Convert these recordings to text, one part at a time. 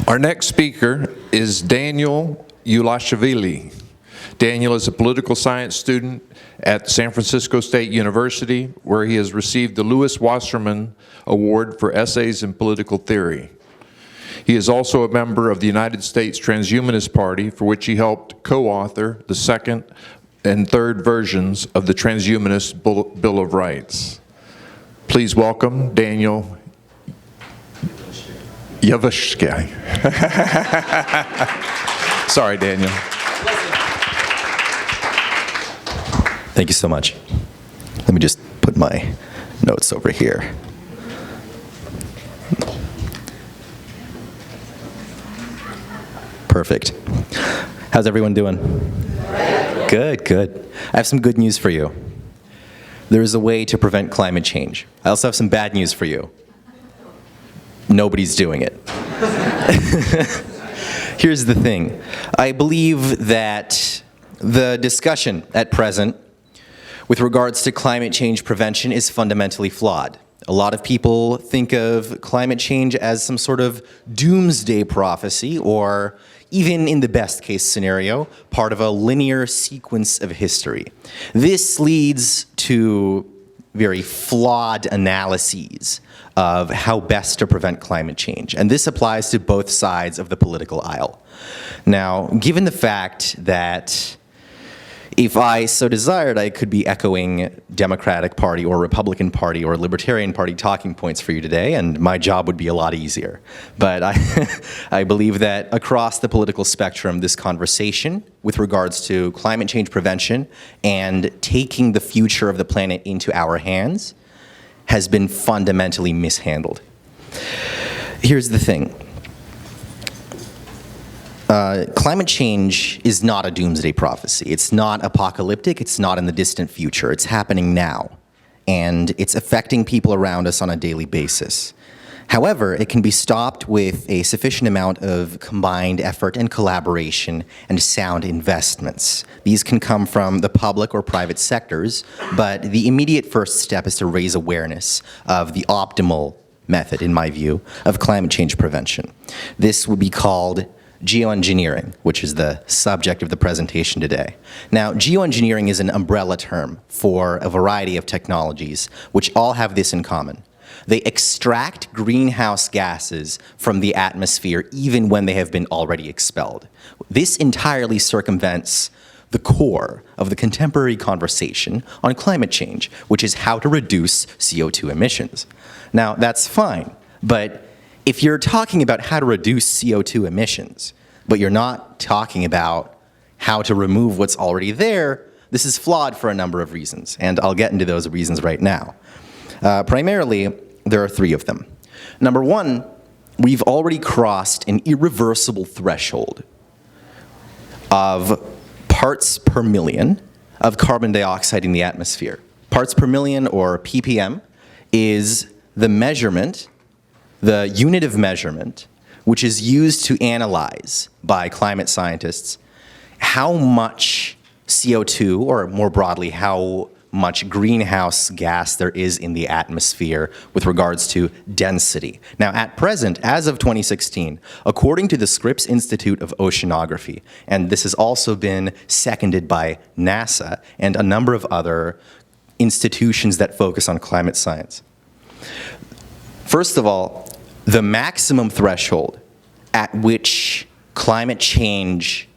Our next speaker is Daniel Yeluashvili. Daniel is a political science student at San Francisco State University, where he has received the Louis Wasserman Award for essays in political theory. He is also a member of the United States Transhumanist Party, for which he helped co-author the second and third versions of the Transhumanist Bill of Rights. Please welcome Daniel Yeluashvili. Sorry, Daniel. Thank you so much. Let me just put my notes over here. Perfect. How's everyone doing? Good, good. I have some good news for you. There is a way to prevent climate change. I also have some bad news for you. Nobody's doing it. Here's the thing. I believe that the discussion at present with regards to climate change prevention is fundamentally flawed. A lot of people think of climate change as some sort of doomsday prophecy, or even in the best case scenario, part of a linear sequence of history. This leads to very flawed analyses of how best to prevent climate change. And this applies to both sides of the political aisle. Now, given the fact that if I so desired, I could be echoing Democratic Party or Republican Party or Libertarian Party talking points for you today, and my job would be a lot easier. But I believe that across the political spectrum, this conversation with regards to climate change prevention and taking the future of the planet into our hands has been fundamentally mishandled. Here's the thing. Climate change is not a doomsday prophecy. It's not apocalyptic. It's not in the distant future. It's happening now, and it's affecting people around us on a daily basis. However, it can be stopped with a sufficient amount of combined effort and collaboration and sound investments. These can come from the public or private sectors, but the immediate first step is to raise awareness of the optimal method, in my view, of climate change prevention. This would be called geoengineering, which is the subject of the presentation today. Now, geoengineering is an umbrella term for a variety of technologies, which all have this in common. They extract greenhouse gases from the atmosphere even when they have been already expelled. This entirely circumvents the core of the contemporary conversation on climate change, which is how to reduce CO2 emissions. Now, that's fine, but if you're talking about how to reduce CO2 emissions, but you're not talking about how to remove what's already there, this is flawed for a number of reasons, and I'll get into those reasons right now. Primarily, there are three of them. Number one, we've already crossed an irreversible threshold of parts per million of carbon dioxide in the atmosphere. Parts per million, or ppm, is the measurement, the unit of measurement, which is used to analyze by climate scientists how much CO2, or more broadly, how much greenhouse gas there is in the atmosphere with regards to density. Now, at present, as of 2016, according to the Scripps Institute of Oceanography, and this has also been seconded by NASA and a number of other institutions that focus on climate science. First of all, the maximum threshold at which climate change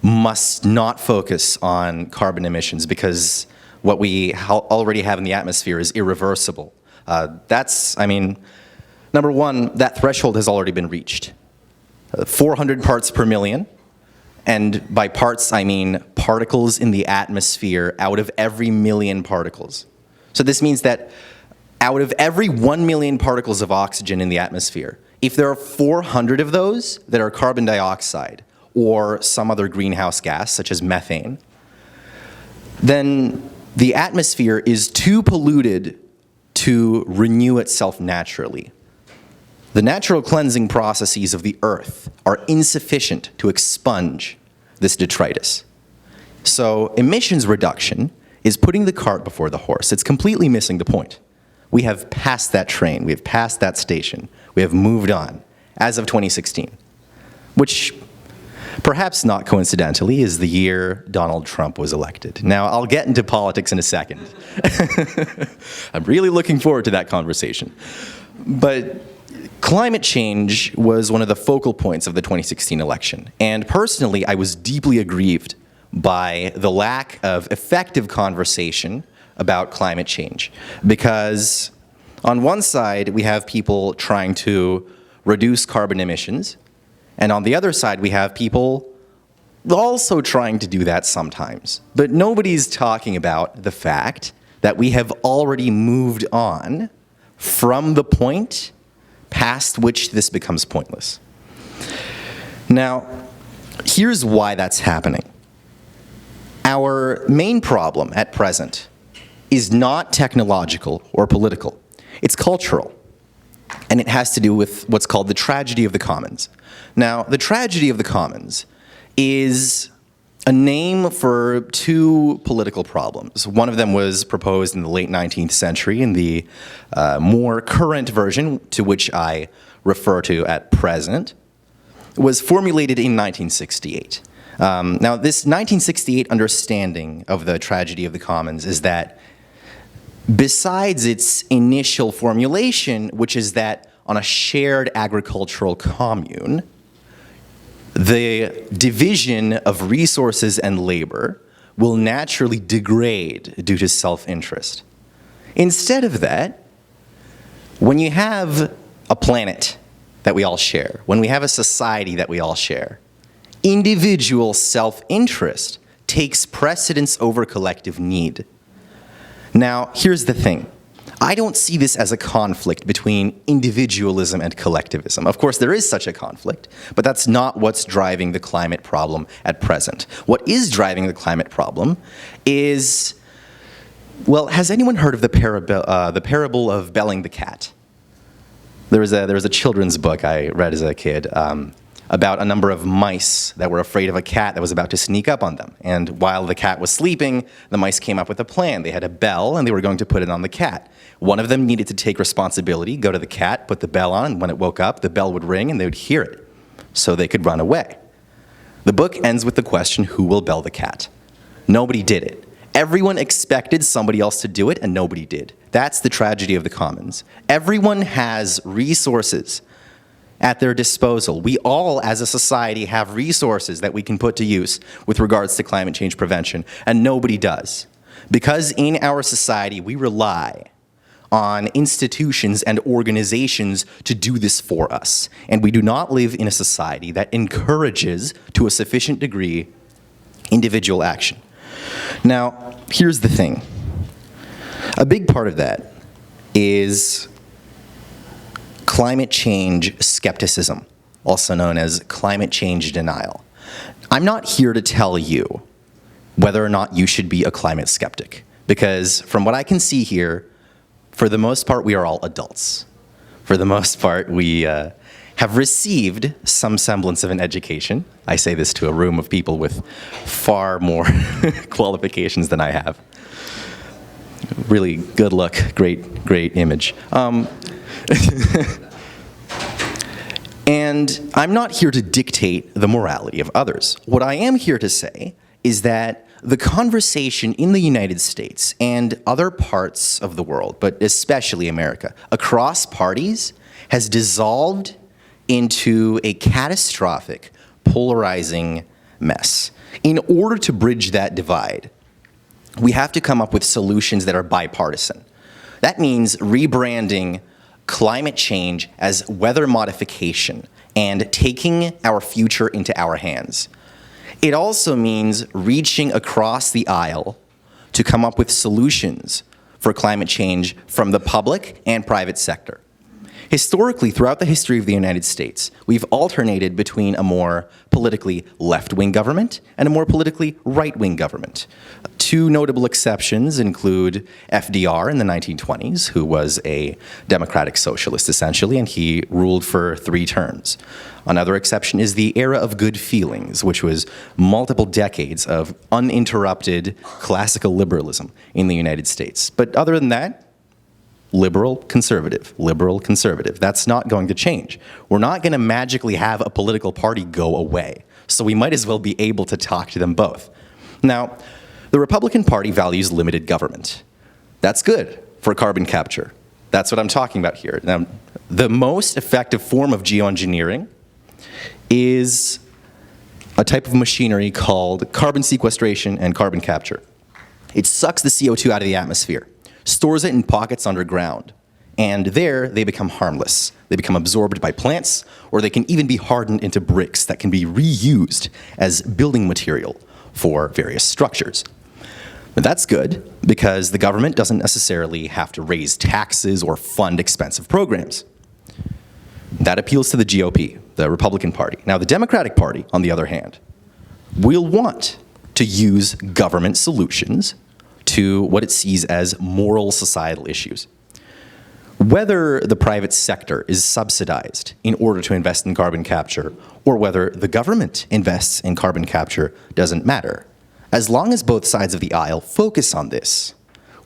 must not focus on carbon emissions, because what we already have in the atmosphere is irreversible. Number one, that threshold has already been reached. 400 parts per million, and by parts I mean particles in the atmosphere out of every million particles. So this means that out of every 1 million particles of oxygen in the atmosphere, if there are 400 of those that are carbon dioxide or some other greenhouse gas, such as methane, then the atmosphere is too polluted to renew itself naturally. The natural cleansing processes of the Earth are insufficient to expunge this detritus. So emissions reduction is putting the cart before the horse. It's completely missing the point. We have passed that train. We have passed that station. We have moved on as of 2016. which perhaps not coincidentally is the year Donald Trump was elected. Now, I'll get into politics in a second. I'm really looking forward to that conversation. But climate change was one of the focal points of the 2016 election. And personally, I was deeply aggrieved by the lack of effective conversation about climate change. Because on one side, we have people trying to reduce carbon emissions, and on the other side, we have people also trying to do that sometimes. But nobody's talking about the fact that we have already moved on from the point past which this becomes pointless. Now, here's why that's happening. Our main problem at present is not technological or political. It's cultural. And it has to do with what's called the tragedy of the commons. Now, the tragedy of the commons is a name for two political problems. One of them was proposed in the late 19th century in the more current version, to which I refer to at present, was formulated in 1968. Now, this 1968 understanding of the tragedy of the commons is that besides its initial formulation, which is that on a shared agricultural commune, the division of resources and labor will naturally degrade due to self-interest. Instead of that, when you have a planet that we all share, when we have a society that we all share, individual self-interest takes precedence over collective need. Now, here's the thing. I don't see this as a conflict between individualism and collectivism. Of course, there is such a conflict, but that's not what's driving the climate problem at present. What is driving the climate problem is, well, has anyone heard of the parable of Belling the cat? There was a children's book I read as a kid about a number of mice that were afraid of a cat that was about to sneak up on them. And while the cat was sleeping, the mice came up with a plan. They had a bell, and they were going to put it on the cat. One of them needed to take responsibility, go to the cat, put the bell on, and when it woke up, the bell would ring, and they would hear it, so they could run away. The book ends with the question, who will bell the cat? Nobody did it. Everyone expected somebody else to do it, and nobody did. That's the tragedy of the commons. Everyone has resources at their disposal. We all, as a society, have resources that we can put to use with regards to climate change prevention, and nobody does. Because in our society, we rely on institutions and organizations to do this for us, and we do not live in a society that encourages, to a sufficient degree, individual action. Now, here's the thing. A big part of that is climate change skepticism, also known as climate change denial. I'm not here to tell you whether or not you should be a climate skeptic, because from what I can see here, for the most part, we are all adults. For the most part, we have received some semblance of an education. I say this to a room of people with far more qualifications than I have. Really good look, great image. And I'm not here to dictate the morality of others. What I am here to say is that the conversation in the United States and other parts of the world, but especially America, across parties, has dissolved into a catastrophic, polarizing mess. In order to bridge that divide, we have to come up with solutions that are bipartisan. That means rebranding climate change as weather modification and taking our future into our hands. It also means reaching across the aisle to come up with solutions for climate change from the public and private sector. Historically, throughout the history of the United States, we've alternated between a more politically left-wing government and a more politically right-wing government. Two notable exceptions include FDR in the 1920s, who was a democratic socialist essentially, and he ruled for 3 terms. Another exception is the era of good feelings, which was multiple decades of uninterrupted classical liberalism in the United States. But other than that, liberal, conservative, liberal, conservative. That's not going to change. We're not going to magically have a political party go away. So we might as well be able to talk to them both. Now, the Republican Party values limited government. That's good for carbon capture. That's what I'm talking about here. Now, the most effective form of geoengineering is a type of machinery called carbon sequestration and carbon capture. It sucks the CO2 out of the atmosphere, stores it in pockets underground, and there they become harmless. They become absorbed by plants, or they can even be hardened into bricks that can be reused as building material for various structures. But that's good because the government doesn't necessarily have to raise taxes or fund expensive programs. That appeals to the GOP, the Republican Party. Now, the Democratic Party, on the other hand, will want to use government solutions to what it sees as moral societal issues. Whether the private sector is subsidized in order to invest in carbon capture, or whether the government invests in carbon capture doesn't matter. As long as both sides of the aisle focus on this,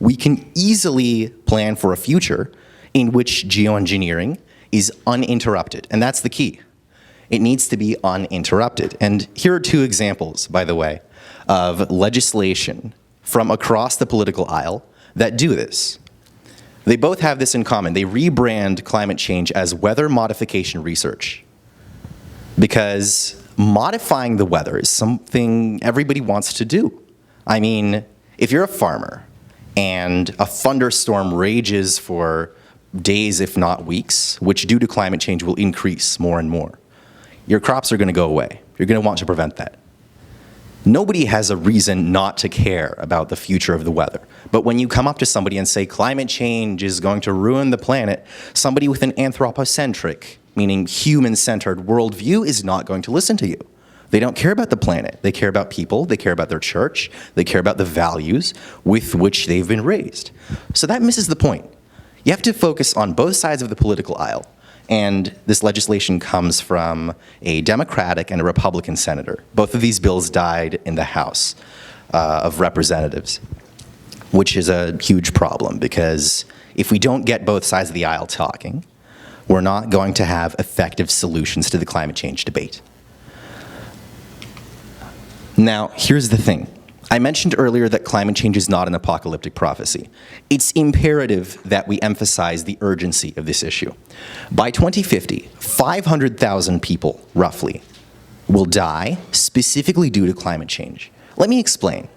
we can easily plan for a future in which geoengineering is uninterrupted, and that's the key. It needs to be uninterrupted. And here are two examples, by the way, of legislation from across the political aisle that do this. They both have this in common. They rebrand climate change as weather modification research, because modifying the weather is something everybody wants to do. I mean, if you're a farmer and a thunderstorm rages for days, if not weeks, which due to climate change will increase more and more, your crops are going to go away. You're going to want to prevent that. Nobody has a reason not to care about the future of the weather. But when you come up to somebody and say climate change is going to ruin the planet, somebody with an anthropocentric, meaning human-centered worldview, is not going to listen to you. They don't care about the planet. They care about people. They care about their church. They care about the values with which they've been raised. So that misses the point. You have to focus on both sides of the political aisle. And this legislation comes from a Democratic and a Republican senator. Both of these bills died in the House of Representatives, which is a huge problem, because if we don't get both sides of the aisle talking, we're not going to have effective solutions to the climate change debate. Now, here's the thing. I mentioned earlier that climate change is not an apocalyptic prophecy. It's imperative that we emphasize the urgency of this issue. By 2050, 500,000 people, roughly, will die specifically due to climate change. Let me explain.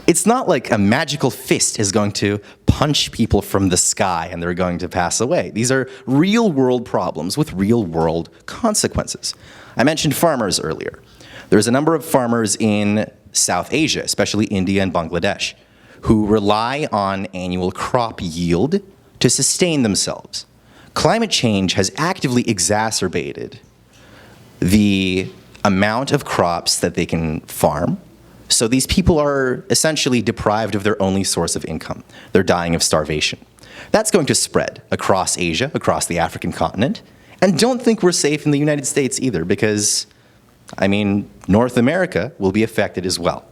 It's not like a magical fist is going to punch people from the sky and they're going to pass away. These are real-world problems with real-world consequences. I mentioned farmers earlier. There's a number of farmers in South Asia, especially India and Bangladesh, who rely on annual crop yield to sustain themselves. Climate change has actively exacerbated the amount of crops that they can farm, so these people are essentially deprived of their only source of income. They're dying of starvation. That's going to spread across Asia, across the African continent, and don't think we're safe in the United States either, because North America will be affected as well.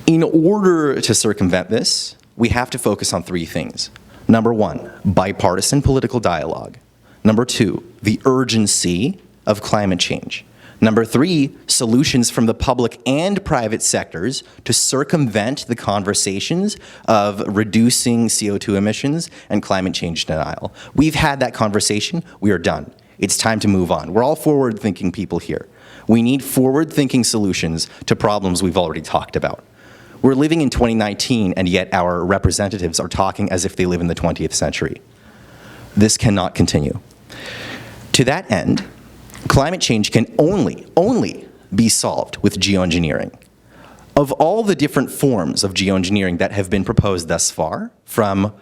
In order to circumvent this, we have to focus on three things. Number one, bipartisan political dialogue. Number two, the urgency of climate change. Number three, solutions from the public and private sectors to circumvent the conversations of reducing CO2 emissions and climate change denial. We've had that conversation. We are done. It's time to move on. We're all forward-thinking people here. We need forward-thinking solutions to problems we've already talked about. We're living in 2019, and yet our representatives are talking as if they live in the 20th century. This cannot continue. To that end, climate change can only be solved with geoengineering. Of all the different forms of geoengineering that have been proposed thus far, from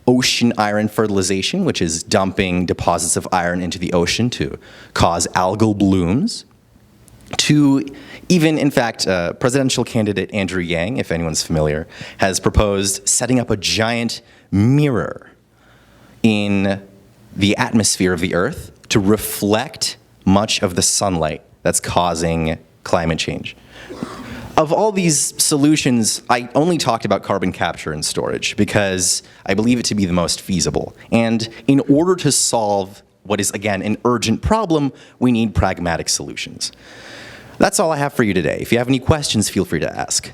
ocean iron fertilization, which is dumping deposits of iron into the ocean to cause algal blooms, to even, in fact, presidential candidate Andrew Yang, if anyone's familiar, has proposed setting up a giant mirror in the atmosphere of the Earth to reflect much of the sunlight that's causing climate change. Of all these solutions, I only talked about carbon capture and storage because I believe it to be the most feasible. And in order to solve what is, again, an urgent problem, we need pragmatic solutions. That's all I have for you today. If you have any questions, feel free to ask.